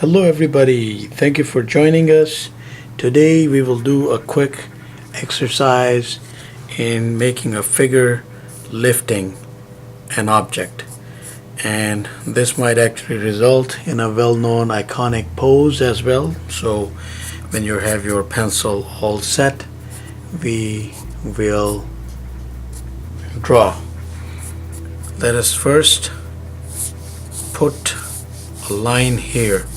Hello everybody, thank you for joining us. Today we will do a quick exercise in making a figure lifting an object. And this might actually result in a well-known iconic pose as well. So when you have your pencil all set, we will draw. Let us first put a line here.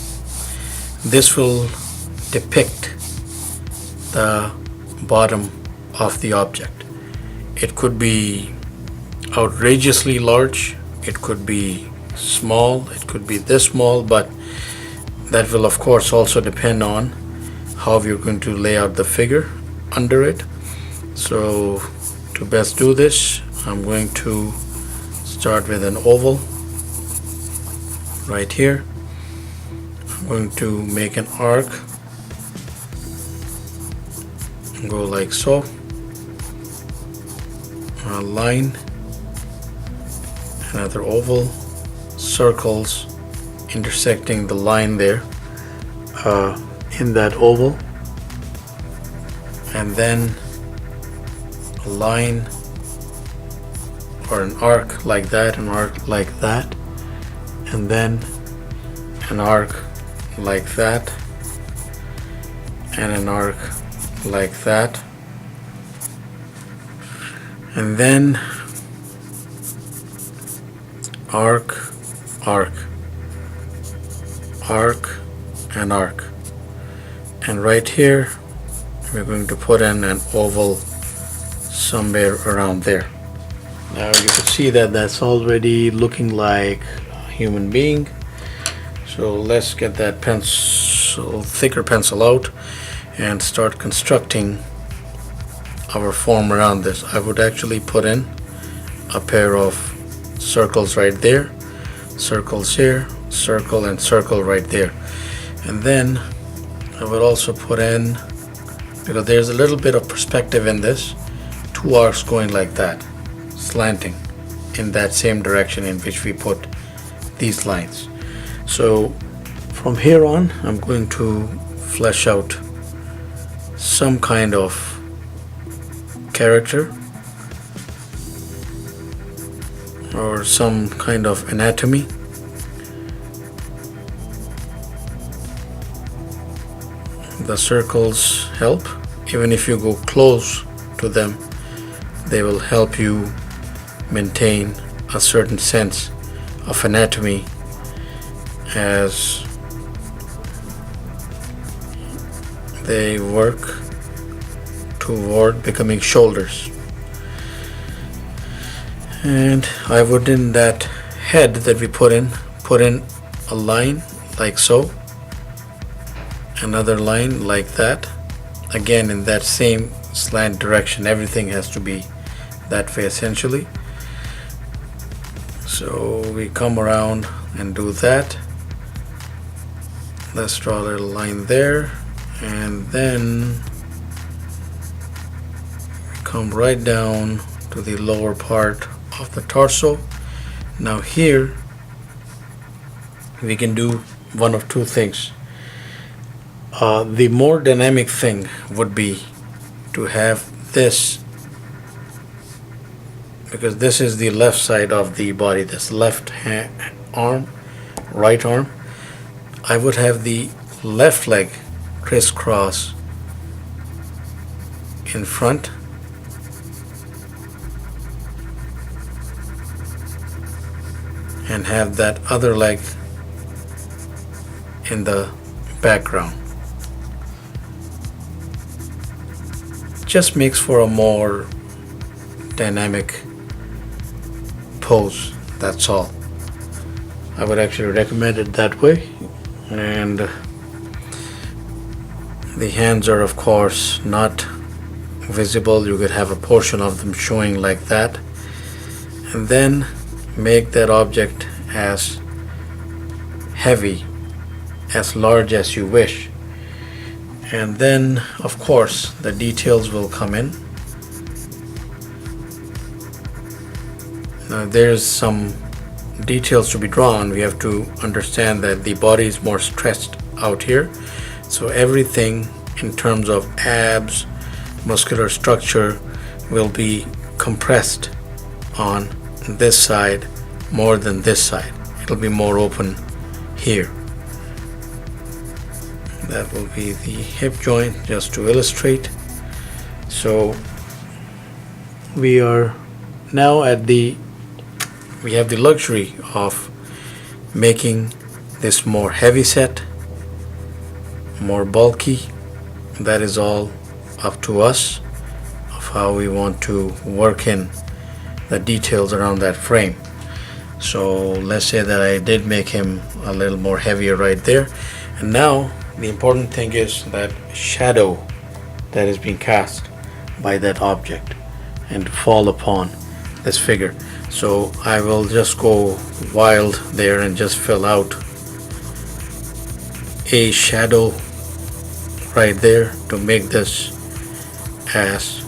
This will depict the bottom of the object. It could be outrageously large, it could be small, it could be this small, but that will of course also depend on how you're going to lay out the figure under it. So to best do this, I'm going to start with an oval right here. I'm going to make an arc, go like so, a line, another oval, circles intersecting the line there in that oval, and then a line or an arc like that, an arc like that, and then an arc like that, and an arc like that, and then arc, arc, arc, and arc. And right here we're going to put in an oval somewhere around there. Now you can see that that's already looking like a human being. So let's get that thicker pencil out and start constructing our form around this. I would actually put in a pair of circles right there, circles here, circle and circle right there. And then I would also put in, because there's a little bit of perspective in this, two arcs going like that, slanting in that same direction in which we put these lines. So from here on, I'm going to flesh out some kind of character or some kind of anatomy. The circles help. Even if you go close to them, they will help you maintain a certain sense of anatomy as they work toward becoming shoulders. And I would, in that head that we put in a line like so, another line like that, again in that same slant direction. Everything has to be that way essentially. So we come around and do that. Let's draw a little line there, and then come right down to the lower part of the torso. Now here we can do one of two things. The more dynamic thing would be to have this, because this is the left side of the body, this left arm, right arm. I would have the left leg crisscross in front, and have that other leg in the background. Just makes for a more dynamic pose, that's all. I would actually recommend it that way. And the hands are of course not visible. You could have a portion of them showing like that, and then make that object as heavy, as large as you wish. And then of course the details will come in. Now there's some details to be drawn, we have to understand that the body is more stretched out here. So everything in terms of abs, muscular structure will be compressed on this side more than this side. It'll be more open here. That will be the hip joint, just to illustrate. So we are now we have the luxury of making this more heavy set, more bulky. That is all up to us of how we want to work in the details around that frame. So let's say that I did make him a little more heavier right there. And now the important thing is that shadow that is being cast by that object and fall upon this figure. So I will just go wild there and just fill out a shadow right there to make this as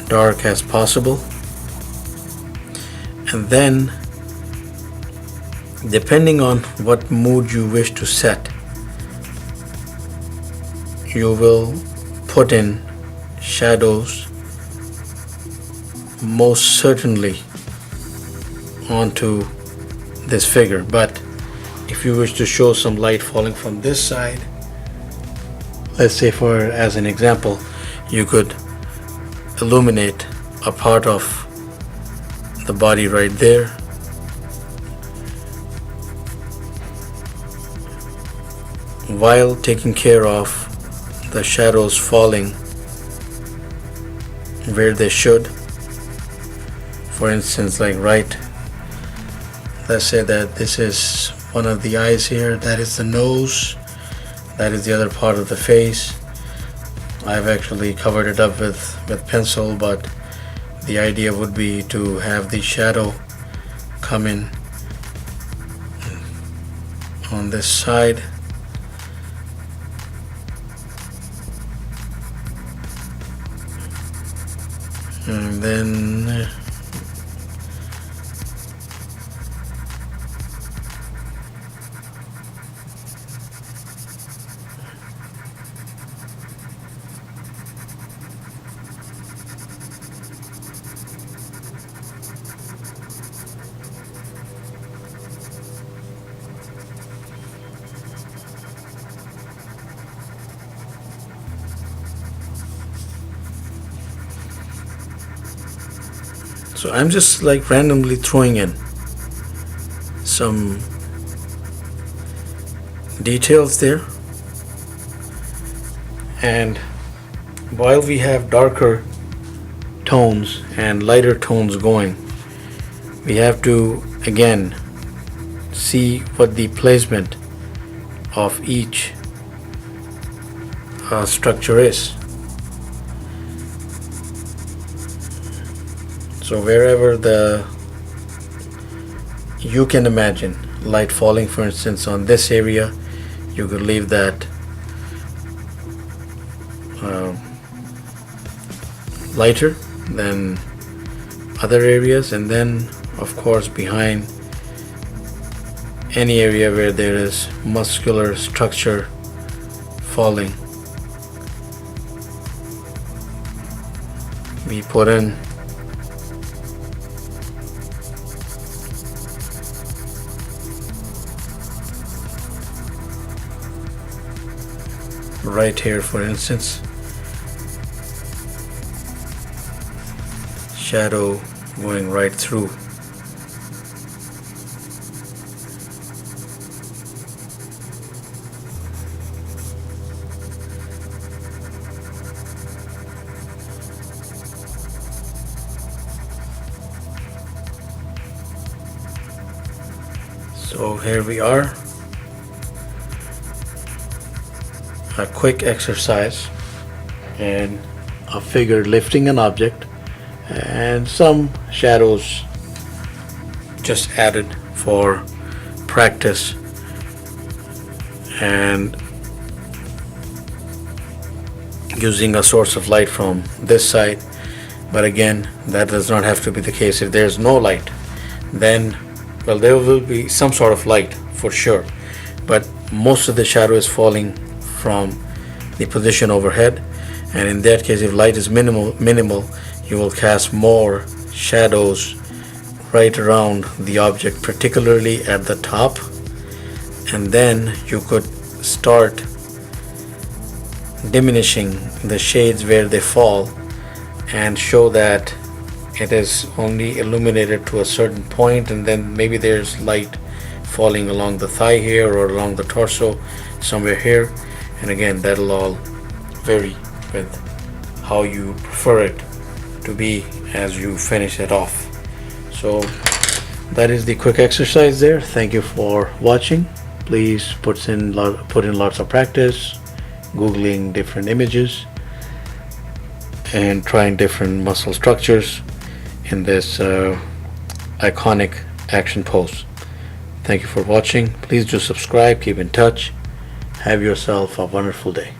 dark as possible. And then, depending on what mood you wish to set, you will put in shadows most certainly onto this figure. But if you wish to show some light falling from this side, let's say as an example, you could illuminate a part of the body right there, while taking care of the shadows falling where they should. For instance, like let's say that this is one of the eyes here, that is the nose, that is the other part of the face. I've actually covered it up with pencil, but the idea would be to have the shadow come in on this side. And then so I'm just like randomly throwing in some details there. And while we have darker tones and lighter tones going, we have to again see what the placement of each structure is. So wherever you can imagine light falling, for instance on this area, you could leave that lighter than other areas, and then of course behind any area where there is muscular structure falling, we put in right here, for instance, shadow going right through. So here we are. A quick exercise and a figure lifting an object and some shadows just added for practice, and using a source of light from this side. But again, that does not have to be the case. If there's no light, then well, there will be some sort of light for sure, but most of the shadow is falling from the position overhead, and in that case, if light is minimal, you will cast more shadows right around the object, particularly at the top, and then you could start diminishing the shades where they fall and show that it is only illuminated to a certain point, and then maybe there's light falling along the thigh here or along the torso somewhere here, and again that'll all vary with how you prefer it to be as you finish it off. So that is the quick exercise there. Thank you for watching. Please put in lots of practice googling different images and trying different muscle structures in this iconic action pose. Thank you for watching. Please do subscribe, keep in touch. Have yourself a wonderful day.